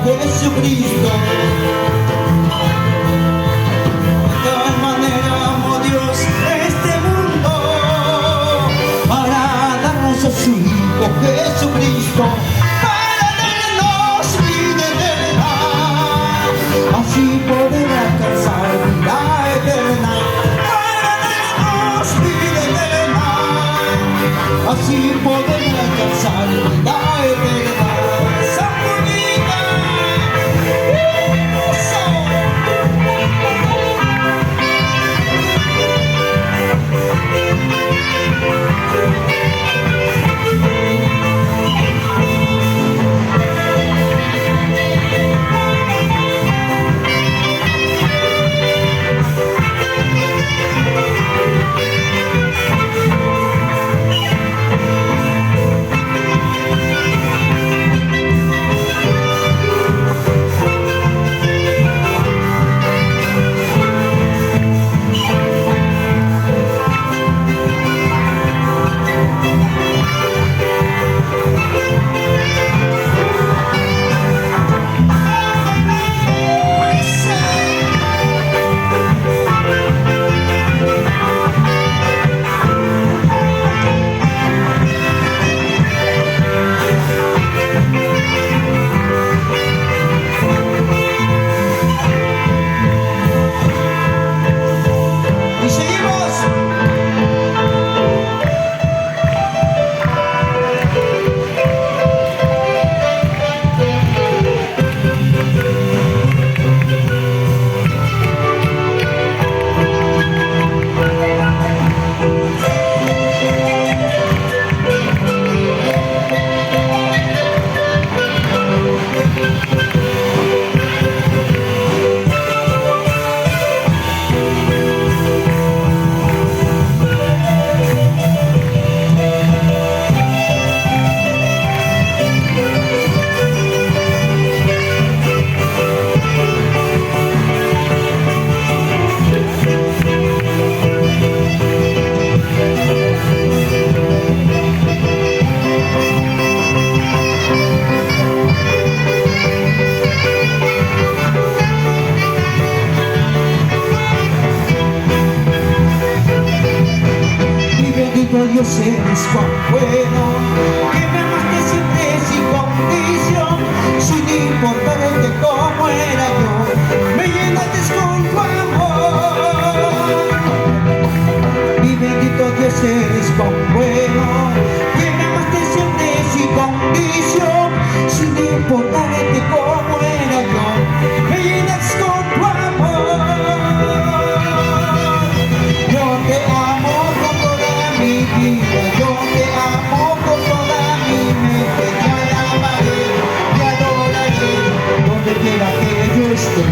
Jesucristo. De tal manera amó Dios este mundo para darnos a su Hijo Jesucristo, para darnos vida eterna, así poder alcanzar vida eterna, para darnos vida eterna, así poder alcanzar vida eterna. Dios eres cuán bueno, que me amaste siempre sin condición, sin importarte cómo era yo, me llenaste con tu amor. Mi bendito Dios eres cuán bueno, que me amaste siempre sin condición, sin importarte cómo era yo, me llenaste con tu amor. Yo te amo con toda mi vida, yo te amo con toda mi mente, te alabaré, te adoraré, donde quiera que yo esté.